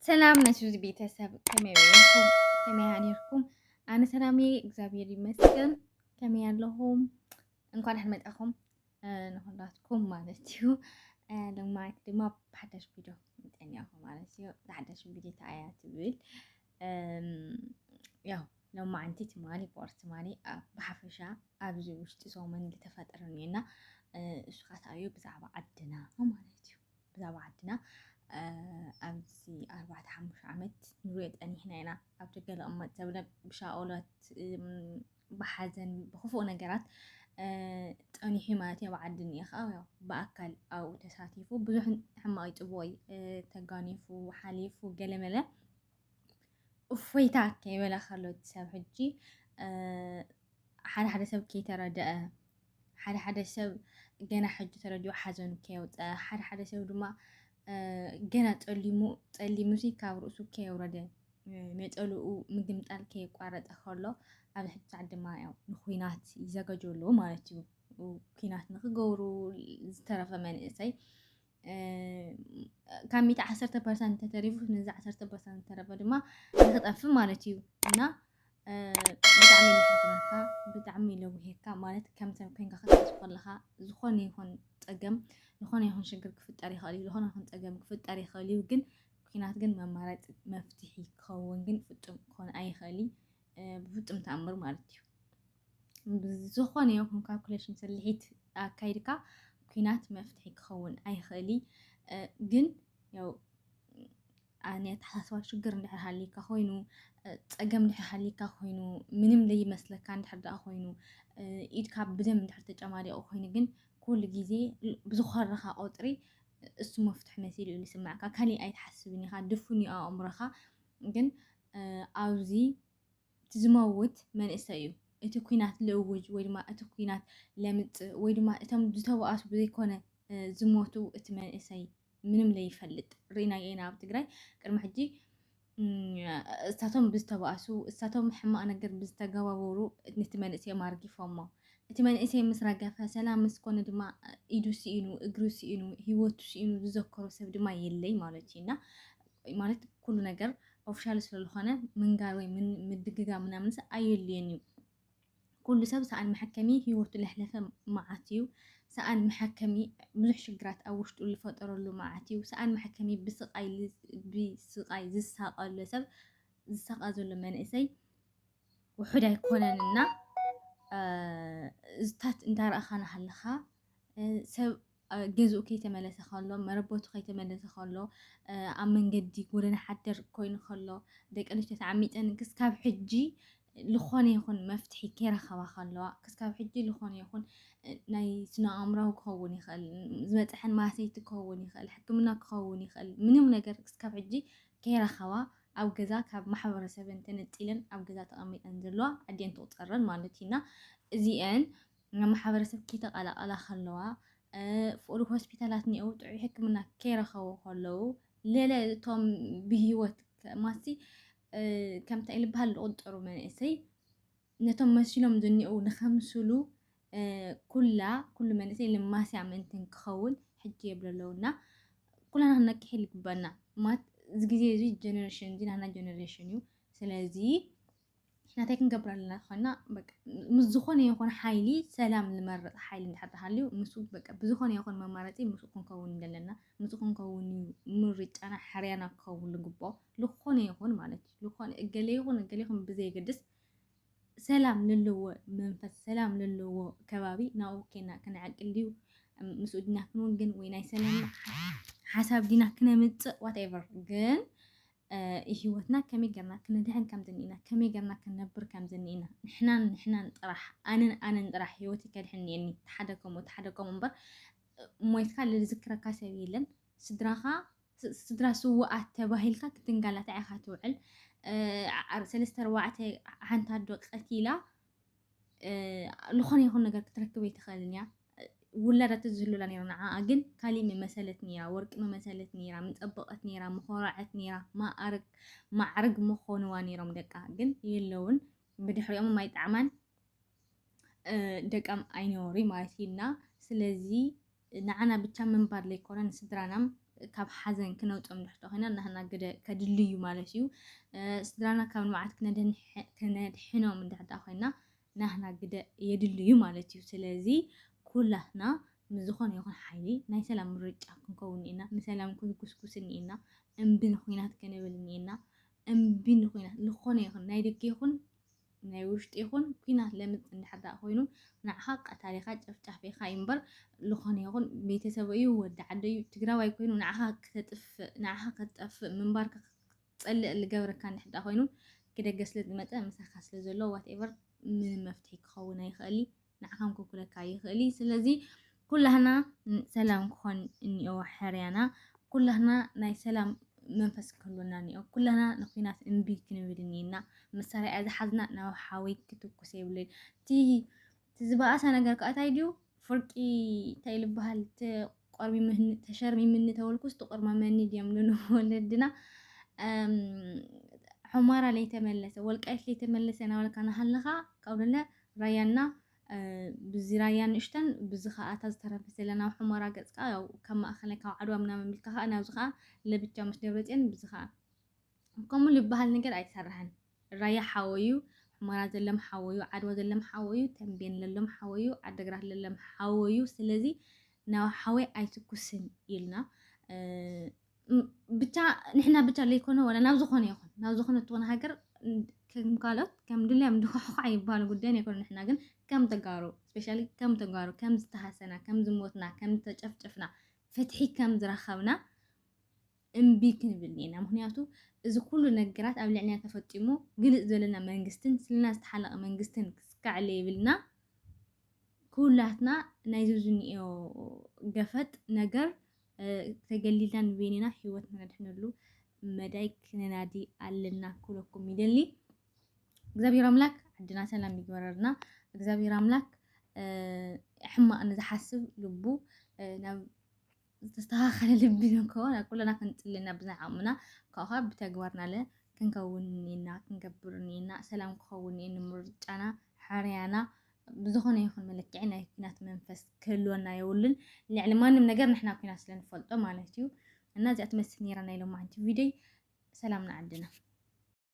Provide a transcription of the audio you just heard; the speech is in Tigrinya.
ሰላም ነሽው ቤተሰብ ከመይወንኩም ከመያኒርኩም ኣነ ሰላም እግዚአብሔር ይመስገን ከመይ ኣለኹም እንኳን ደህና መጣኹም ንኹላትኩም ማለት እዩ ለማዓት ድማ ብሓዳሽ ቪድዮ መጠንያኹም ማለት እዩ ብሓዳሽ ቪድዮ ተኣያ ትብል ያው ለማዓንቲ ትማሊ ቦርስ ትማሊ ብሓፈሻ ኣብዚ ውሽጢ ሶመን ዝተፈጠረ ነይና እሱ ካታዩ ብዛዕባ ዓድና ማለት እዩ ብዛዕባ ዓድና ኣብዚ 45 ዓመት ንሪኦ ጠኒሕና ኢና ኣብ ደገ ለቕመጥ ዘብለ ብሻኦላት ብሓዘን ብክፉእ ነገራት ጠኒሑ ማለት እዩ ኣብ ዓዲ እኒአ ከዓ ያው ብኣካል ኣብኡ ተሳቲፉ ብዙሕ ሕማቕ ይፅብቆ ተጋኒፉ ሓሊፉ ገለመለ እፎይታ ከይበለ ከሎ እቲ ሰብ ሕጂ ሓደ ሰብ ከይተረድአ ሓደ ሰብ ገና ሕጂ ተረዲኡ ሓዘኑ ከየውፅአ ሓደ ሰብ ድማ ገና ፀሊሙ ካብ ርእሱ ከየውረደ ነፀልኡ ምግምጣል ከየቋረጠ ከሎ ኣብ ሕጂ ሰዓት ድማ ያው ንኩናት ይዘጋጀሉ ማለት እዩ ኩናት ንክገብሩ ዝተረፈ መንእሰይ ካብ 110% ተተሪፉ ነዚ 10% ተረፈ ድማ ንክጠፍእ ማለት እዩ እና ብጣዕሚ ልሕዝነካ ብጣዕሚ ለውሄካ ማለት ከም ሰብ ኮንካ ክትሓስብ ከለካ ዝኾነ ይኹን ፀገም ዝኾነ ይኹን ሽግር ክፍጠር ይኽእል እዩ ዝኾነ ይኹን ፀገም ክፍጠር ይኽእል እዩ ግን ኩናት ግን መማረፂ መፍትሒ ክኸውን ግን ፍጡም ክኾን ኣይኽእል ብፍጡም ተኣምር ማለት እዩ ዝኾነ ይኹን ካልኩሌሽን ስልሒት ኣካይድካ ኩናት መፍትሒ ክኸውን ኣይኽእል ግን ያው ኣነ ተሓሳስባ ሽግር እንድሕር ሃሊካ ኮይኑ ፀገም እንድሕር ሃሊካ ኮይኑ ምንም ዘይመስለካ እንድሕር ደኣ ኮይኑ ኢድካ ብደም እንድሕር ተጨማዲቑ ኮይኑ ግን ኩሉ ግዜ ብዝኾረኻ ቁጥሪ እሱ መፍትሒ መሲሉ እዩ ዝስማዓካ ካሊእ ኣይትሓስብን ኢኻ ድፉን እዩ ኣእምሮኻ ግን ኣብዚ ዝመውት መንእሰይ እዩ እቲ ኩናት ልእውጅ ወይ ድማ እቲ ኩናት ለምፅእ ወይ ድማ እቶም ዝተባኣሱ ብዘይኮነ ዝሞቱ እቲ መንእሰይ ምንም ዘይፈልጥ ርኢና ኢና ኣብ ትግራይ ቅድሚ ሕጂ እሳቶም ብዝተባኣሱ እሳቶም ሕማቕ ነገር ብዝተገባበሩ ነቲ መንእሰይ ኣርጊፎሞ እቲ መንእሰይ ምስ ረገፈ ሰላም ምስ ኮነ ድማ ኢዱ ሲኢኑ እግሩ ሲኢኑ ሂወቱ ሲኢኑ ዝዘከሮ ሰብ ድማ የለይ ማለት እዩና ማለት ኩሉ ነገር ኦፊሻል ስለዝኾነ ምንጋር ወይ ምድግጋ ምናምን ኣየድልየን እዩ ኩሉ ሰብ ሰኣን መሐከሚ ሂወቱ ለሕለፈ መዓት እዩ ሰኣን መሐከሚ ብዙሕ ሽግራት ኣብ ውሽጡ ዝፈጠረሉ መዓት እዩ ሰኣን መሐከሚ ብስቃይ ዝሳቀለ ሰብ ዝሳቀ ዘሎ መንእሰይ ውሑድ ኣይኮነንና እዝታት እንዳረኣኻ ናሃለኻ ሰብ ገዝኡ ከይተመለሰ ከሎ መረበቱ ከይተመለሰ ከሎ ኣብ መንገዲ ጎደና ሓደር ኮይኑ ከሎ ደቂ ኣንስትዮ ተዓሚፀን ክስካብ ሕጂ ዝኾነ ይኹን መፍትሒ ከይረኸባ ከለዋ ክስካብ ሕጂ ዝኾነ ይኹን ናይ ስነ ኣእምሮዊ ክኸውን ይኽእል ዝበፅሐን ማሰይቲ ክኸውን ይኽእል ሕክምና ክኸውን ይኽእል ምንም ነገር ክስካብ ሕጂ ከይረኸባ ኣብ ገዛ ካብ ማሕበረሰብን ተነፂለን ኣብ ገዛ ተቐሚጠን ዘለዋ ኣድየን ትቑፀረን ማለት እዩና እዚአን ማሕበረሰብ ከይተቀላቀላ ከለዋ ፍቅሪ ሆስፒታላት እኒአው ጥዑይ ሕክምና ከይረኸቡ ከለዉ ሌላ እቶም ብሂወት ማሲ ከምታ ኢልበሃል ዝቁጠሩ መንእሰይ ነቶም መሲሎም ዝኒአው ንኸምስሉ ኩሉ መንእሰይ ልማስያ ምእንትን ክኸውን ሕጂ የብለለውና ኩላና ክንነቅሕ ይግበአና ማለት እዚ ግዜ እዚ ጀነሬሽን እዚ ናትና ጀነሬሽን እዩ ስለዚ ናታይ ክንገብር ኣለና ኮይና በቃ ምስ ዝኾነ ይኹን ሓይሊ ሰላም ዝመርፅ ሓይሊ እንድሕር ተሃልዩ ምስኡ በቃ ብዝኾነ ይኹን መማረፂ ምስኡ ክንከውን ዘለና ምስኡ ክንከውን ምርጫና ሓርያና ክኸውን ዝግብኦ ዝኾነ ይኹን ማለት እዩ ዝኾነ እገሌ ይኹን ብዘይገድስ ሰላም ዘለዎ መንፈስ ሰላም ዘለዎ ከባቢ ናብኡ ኬና ክንዓቅል ድዩ ምስኡ ዲና ክንውግን ወይ ናይ ሰላም ሓሳብ ዲና ክነምፅእ ዋትኤቨር ግን ህይወትና ከመይ ጌርና ክንድሕን ከም ዘኒእና ከመይ ጌርና ክንነብር ከም ዘኒእና ንሕናን ጥራሕ ኣነን ጥራሕ ህይወት ከድሕን እኒአኒ ተሓደከሙ እምበር ሞይትካ ዝዝክረካ ሰብ የለን ስድራ ስዋኣት ተባሂልካ ክትንጋላታ ኢኻ ትውዕል 3-4 ሓንቲ ኣዶ ቀቲላ ዝኾነ ይኹን ነገር ክትረክብ ኣይትኽእልን እያ ውላዳት ዝህሉላ ነይራ ንዓኣ ግን ካሊእ መመሰለት ነይራ ወርቂ መመሰለት ነይራ ምፀበቐት ነይራ መኮራዐት ነይራ ማዕርግ መኾንዋ ነይሮም ደቃ ግን የለውን ብድሕሪኦም ማይጣዕማን ደቃም ኣይነበሩ ማለት እዩና ስለዚ ንዓና ብቻ ምንባር ዘይኮነ ንስድራናም ካብ ሓዘን ክነውፅኦም ንድሕር ኮይና ንሕና ግደ ከድልዩ ማለት እዩ ስድራና ካብ ንባዓት ክነድሕኖም እንድሕር ኮይና ንሕና ግደ የድልዩ ማለት እዩ ስለዚ ኩላትና ንዝኾነ ይኹን ሓይሊ ናይ ሰላም ምርጫ ክንከውን እኒአና ንሰላም ክንኩስኩስ እኒአና እምቢ ንኩናት ክንብል እኒአና እምቢ ንኩናት ዝኾነ ይኹን ናይ ደገ ይኹን ናይ ውሽጢ ይኹን ኩናት ለምፅ እንድሕር ኮይኑ ንዓኻ ቀታሊኻ ጨፍጫፊኻ እምበር ዝኾነ ይኹን ቤተሰብ እዩ ወዲ ዓደ እዩ ትግራዋይ ኮይኑ ንዓኻ ክትጠፍእ ምንባርካ ክትፀልእ ዝገበረካ እንድሕር ኮይኑ ክደገ ስለ ዝመፀ ምሳኻ ስለ ዘሎ ዋትኤቨር ምንም መፍትሒ ክኸውን ኣይኽእል ንዓኻም ክኩለካ ይኽእል ስለዚ ኩላህና ሰላም ክኾን እኒኦ ሕርያና ኩላህና ናይ ሰላም መንፈስ ክህልወና እኒኦ ኩላህና ንኩናት እምቢ ክንብል እኒአና መሳርያ ዝሓዝና ናብ ሓዊ ክትኩስ የብልን እቲ ዝበኣሰ ነገር ከዓ እንታይ ድዩ ፍርቂ እንታይ ዝበሃል ተሸርሚምኒ ተወልኩስ ተቆርማመኒ ድዮም ወለድና ሑመራ ለይተመለሰ ወልቃይት ለይተመለሰ ናበልካ ናሃለኻ ካብደለ ራያና ብዚ ራያ ንእሽተን ብዚ ከዓ እታ ዝተረፈ ዘለና ሑመራ ገፅካ ያው ካብ ማእኸላይ ካብ ዓድዋ ምናምን ሚልካ ከዓ ናብዚ ከዓ ለብቻ ምስ ደብረፅዮን ብዚ ከዓ ከምኡ ዝበሃል ነገር ኣይተሰርሐን ራያ ሓወዩ ሑመራ ዘለም ሓወዩ ዓድዋ ዘለም ሓወዩ ተንቤን ዘለም ሓወዩ ዓደግራት ዘለም ሓወዩ ስለዚ ናብ ሓወይ ኣይትኩስን ኢልና ብቻ ንሕና ብቻ ለይኮነ ወላ ናብ ዝኾነ ይኹን ናብ ዝኾነ እትኾነ ሃገር ከም ካልኦት ከም ድልያም ድኳሕኳ ይበሃል ጉዳይ ኣይኮነ ንሕና ግን ከም ተጋሩ ስፔሻሊ ከም ተጋሩ ከም ዝተሃሰና ከም ዝሞትና ከም ተጨፍጨፍና ፍትሒ ከም ዝረኸብና እምቢ ክንብል እኒአና ምክንያቱ እዚ ኩሉ ነገራት ኣብ ልዕልና ተፈጢሙ ግልፅ ዘለና መንግስትን ስልና ዝተሓለቐ መንግስትን ክስካዕ ለይብልና ኩላትና ናይ ዝኒኦ ገፈጥ ነገር ተገሊልና ንበይንና ሂወት ነድሕነሉ መዳይ ክንናዲ ኣለና ኩለኩም ይደሊ እግዚአብሔር አምላክ ዓድና ሰላም ይግበረልና እግዚአብሔር አምላክ ሕማቅ ንዝሓስብ ልቡ ናብ ዝተስተኻኸለ ልቢ ንከውን ኩለና ክንፅልና ብዛዕምና ካብኻ ብተግባርና ለ ክንከውን እኒአና ክንገብር እኒአና ሰላም ክኸውን እኒአና ምርጫና ሓርያና ብዝኾነ ይኹን መለክዒ ናይ ኩናት መንፈስ ክህልወና የብሉን ልዕሊ ማንም ነገር ንሕና ኩናት ስለንፈልጦ ማለት እዩ እና እዚኣ ትመስል ነይራ ናይ ሎማዓንቲ ቪድዮ ሰላምና ዓድና